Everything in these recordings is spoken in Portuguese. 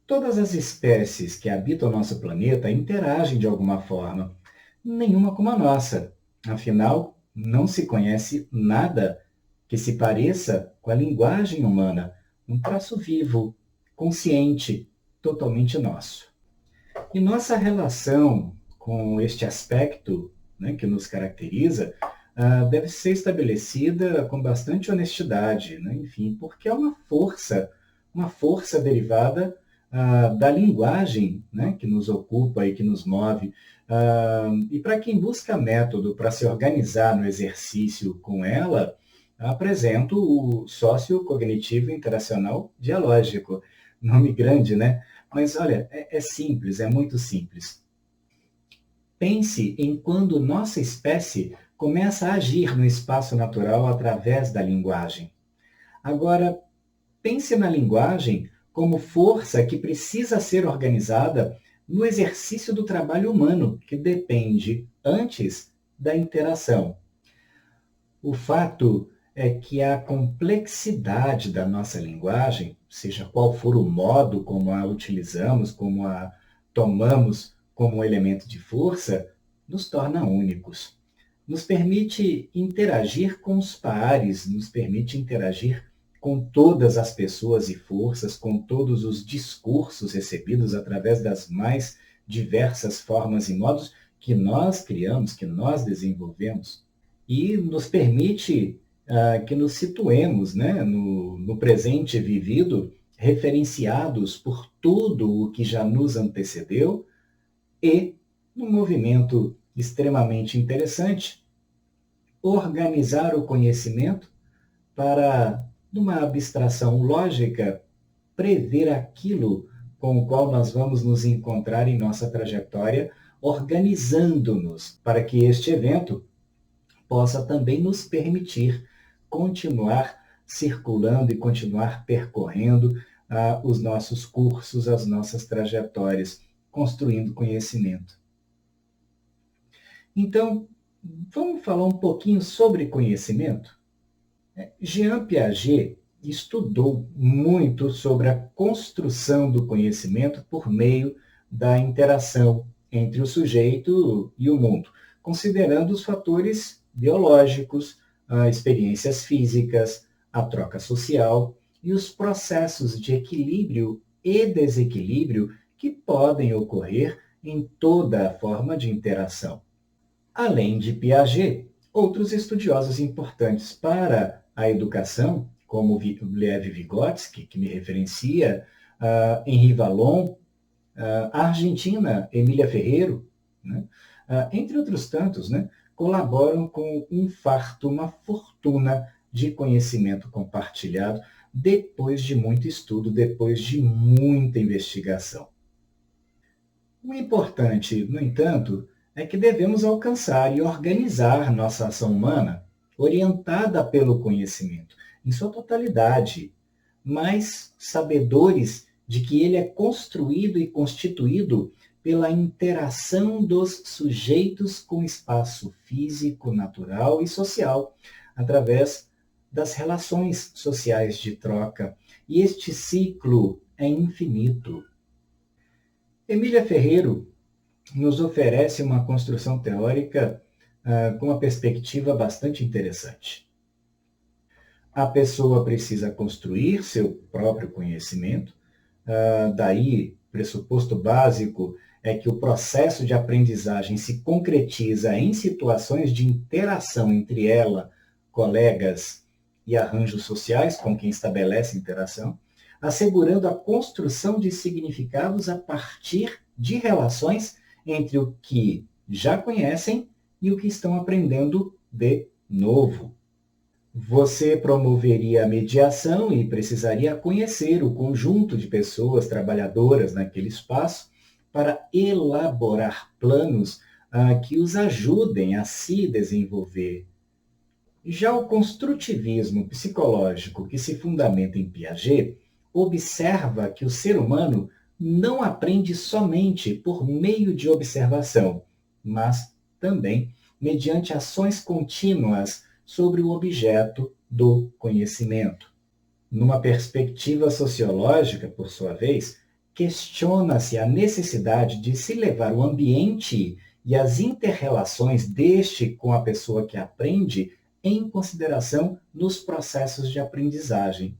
Todas as espécies que habitam o nosso planeta interagem de alguma forma, nenhuma como a nossa. Afinal, não se conhece nada que se pareça com a linguagem humana, um traço vivo, consciente, totalmente nosso. E nossa relação com este aspecto, né, que nos caracteriza, deve ser estabelecida com bastante honestidade, né? Enfim, porque é uma força derivada da linguagem, né, que nos ocupa e que nos move. E para quem busca método para se organizar no exercício com ela, apresento o sociocognitivo interacional dialógico. Nome grande, né? Mas olha, é simples, é muito simples. Pense em quando nossa espécie começa a agir no espaço natural através da linguagem. Agora, pense na linguagem como força que precisa ser organizada no exercício do trabalho humano, que depende, antes, da interação. O fato é que a complexidade da nossa linguagem, seja qual for o modo como a utilizamos, como a tomamos como um elemento de força, nos torna únicos. Nos permite interagir com os pares, nos permite interagir com todas as pessoas e forças, com todos os discursos recebidos através das mais diversas formas e modos que nós criamos, que nós desenvolvemos, e nos permite que nos situemos, né, no presente vivido, referenciados por tudo o que já nos antecedeu e num movimento extremamente interessante, organizar o conhecimento para, numa abstração lógica, prever aquilo com o qual nós vamos nos encontrar em nossa trajetória, organizando-nos para que este evento possa também nos permitir continuar circulando e continuar percorrendo os nossos cursos, as nossas trajetórias, construindo conhecimento. Então, vamos falar um pouquinho sobre conhecimento? Jean Piaget estudou muito sobre a construção do conhecimento por meio da interação entre o sujeito e o mundo, considerando os fatores biológicos, experiências físicas, a troca social e os processos de equilíbrio e desequilíbrio que podem ocorrer em toda a forma de interação. Além de Piaget, outros estudiosos importantes para a educação, como Lev Vygotsky, que me referencia, Henri Vallon, a argentina Emília Ferreiro, né? Entre outros tantos, né, colaboram com um farto, uma fortuna de conhecimento compartilhado depois de muito estudo, depois de muita investigação. O importante, no entanto, é que devemos alcançar e organizar nossa ação humana orientada pelo conhecimento, em sua totalidade, mas sabedores de que ele é construído e constituído pela interação dos sujeitos com o espaço físico, natural e social, através das relações sociais de troca. E este ciclo é infinito. Emília Ferreiro nos oferece uma construção teórica com uma perspectiva bastante interessante. A pessoa precisa construir seu próprio conhecimento, daí, pressuposto básico é que o processo de aprendizagem se concretiza em situações de interação entre ela, colegas e arranjos sociais com quem estabelece interação, assegurando a construção de significados a partir de relações entre o que já conhecem e o que estão aprendendo de novo. Você promoveria a mediação e precisaria conhecer o conjunto de pessoas trabalhadoras naquele espaço para elaborar planos que os ajudem a se desenvolver. Já o construtivismo psicológico que se fundamenta em Piaget observa que o ser humano não aprende somente por meio de observação, mas também mediante ações contínuas sobre o objeto do conhecimento. Numa perspectiva sociológica, por sua vez, questiona-se a necessidade de se levar o ambiente e as inter-relações deste com a pessoa que aprende em consideração nos processos de aprendizagem.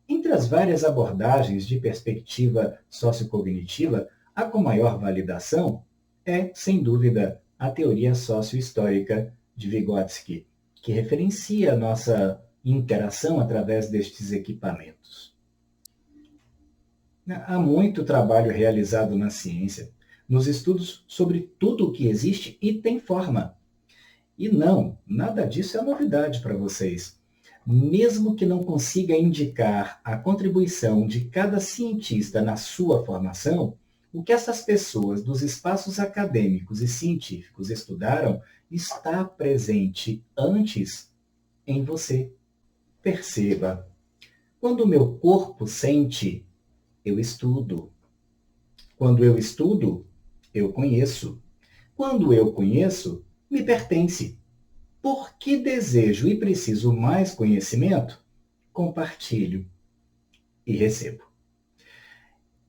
Entre as várias abordagens de perspectiva sociocognitiva, a com maior validação é, sem dúvida, a teoria sociohistórica de Vygotsky, que referencia a nossa interação através destes equipamentos. Há muito trabalho realizado na ciência, nos estudos sobre tudo o que existe e tem forma. E não, nada disso é novidade para vocês. Mesmo que não consiga indicar a contribuição de cada cientista na sua formação, o que essas pessoas dos espaços acadêmicos e científicos estudaram está presente antes em você. Perceba, quando o meu corpo sente, eu estudo. Quando eu estudo, eu conheço. Quando eu conheço, me pertence. Porque desejo e preciso mais conhecimento, compartilho e recebo.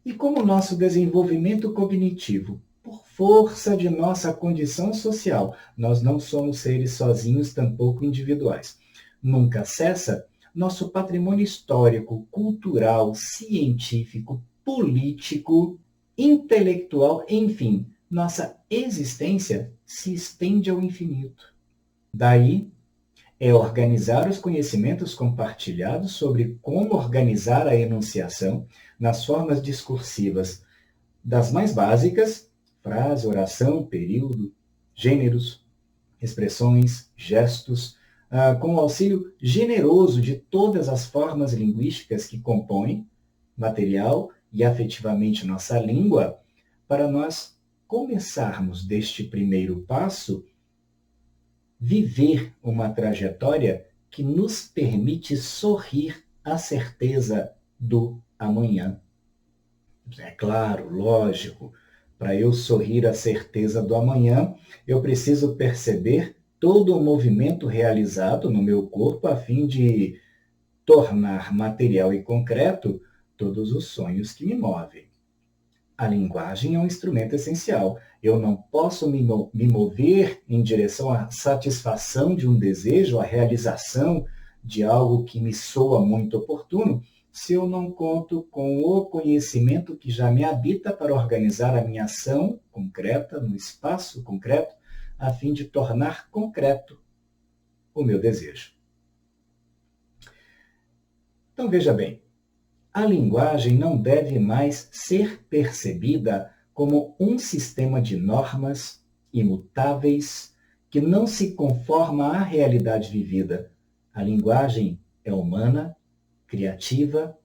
E como nosso desenvolvimento cognitivo, por força de nossa condição social, nós não somos seres sozinhos, tampouco individuais. Nunca cessa, nosso patrimônio histórico, cultural, científico, político, intelectual, enfim, nossa existência se estende ao infinito. Daí, é organizar os conhecimentos compartilhados sobre como organizar a enunciação nas formas discursivas das mais básicas, frase, oração, período, gêneros, expressões, gestos, com o auxílio generoso de todas as formas linguísticas que compõem material e afetivamente nossa língua, para nós começarmos deste primeiro passo viver uma trajetória que nos permite sorrir à certeza do amanhã. É claro, lógico, para eu sorrir à certeza do amanhã, eu preciso perceber todo o movimento realizado no meu corpo a fim de tornar material e concreto todos os sonhos que me movem. A linguagem é um instrumento essencial. Eu não posso me mover em direção à satisfação de um desejo, à realização de algo que me soa muito oportuno, se eu não conto com o conhecimento que já me habita para organizar a minha ação concreta, no espaço concreto, a fim de tornar concreto o meu desejo. Então, veja bem, a linguagem não deve mais ser percebida como um sistema de normas imutáveis que não se conforma à realidade vivida. A linguagem é humana, criativa,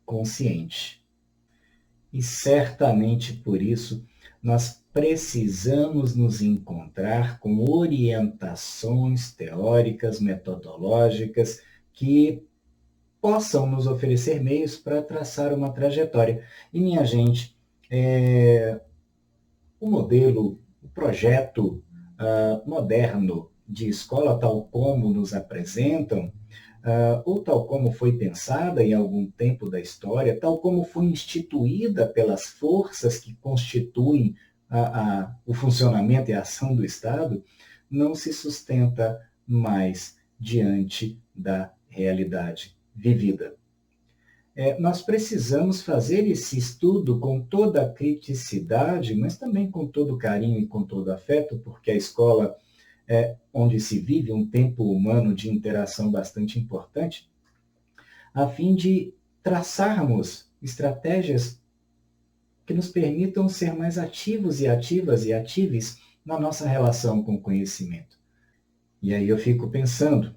consciente. E certamente por isso nós precisamos nos encontrar com orientações teóricas, metodológicas que possam nos oferecer meios para traçar uma trajetória. E, minha gente, o modelo, o projeto moderno de escola, tal como nos apresentam, ou tal como foi pensada em algum tempo da história, tal como foi instituída pelas forças que constituem o funcionamento e a ação do Estado, não se sustenta mais diante da realidade vivida. Nós precisamos fazer esse estudo com toda a criticidade, mas também com todo carinho e com todo afeto, porque a escola é onde se vive um tempo humano de interação bastante importante, a fim de traçarmos estratégias que nos permitam ser mais ativos e ativas e atives na nossa relação com o conhecimento. E aí eu fico pensando,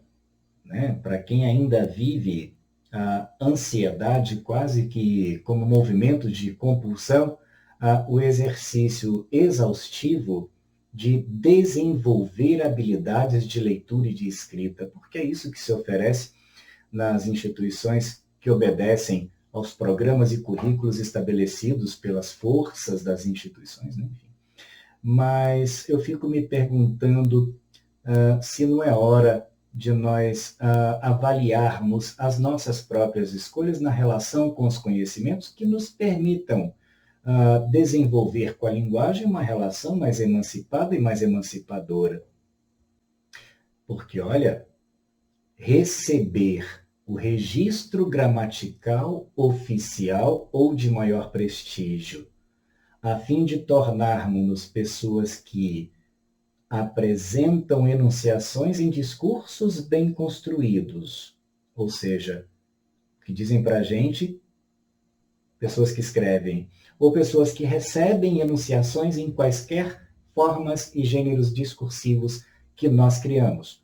para quem ainda vive a ansiedade quase que como movimento de compulsão, o exercício exaustivo de desenvolver habilidades de leitura e de escrita, porque é isso que se oferece nas instituições que obedecem aos programas e currículos estabelecidos pelas forças das instituições, né? Enfim. Mas eu fico me perguntando se não é hora de nós avaliarmos as nossas próprias escolhas na relação com os conhecimentos que nos permitam desenvolver com a linguagem uma relação mais emancipada e mais emancipadora. Porque, olha, receber o registro gramatical oficial ou de maior prestígio, a fim de tornarmos-nos pessoas que apresentam enunciações em discursos bem construídos, ou seja, que dizem para a gente, pessoas que escrevem, ou pessoas que recebem enunciações em quaisquer formas e gêneros discursivos que nós criamos.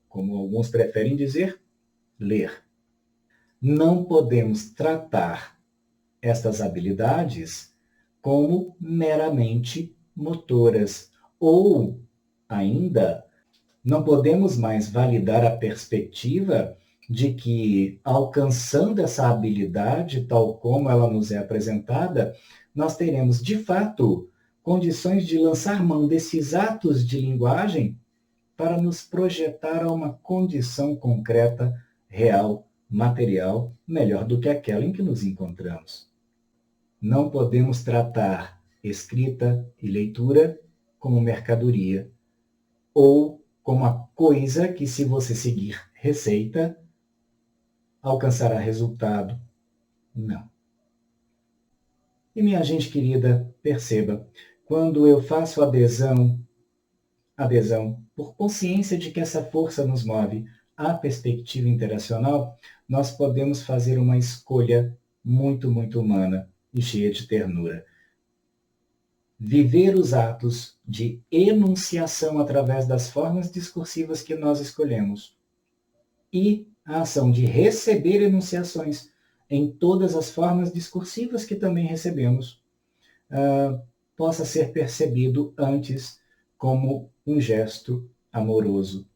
Como alguns preferem dizer, ler. Não podemos tratar estas habilidades como meramente motoras, ou ainda não podemos mais validar a perspectiva de que, alcançando essa habilidade, tal como ela nos é apresentada, nós teremos, de fato, condições de lançar mão desses atos de linguagem para nos projetar a uma condição concreta, real, material, melhor do que aquela em que nos encontramos. Não podemos tratar escrita e leitura como mercadoria ou como a coisa que, se você seguir receita, alcançará resultado. Não. E minha gente querida, perceba, quando eu faço adesão por consciência de que essa força nos move à perspectiva interacional, nós podemos fazer uma escolha muito, muito humana e cheia de ternura. Viver os atos de enunciação através das formas discursivas que nós escolhemos e a ação de receber enunciações em todas as formas discursivas que também recebemos, possa ser percebido antes como um gesto amoroso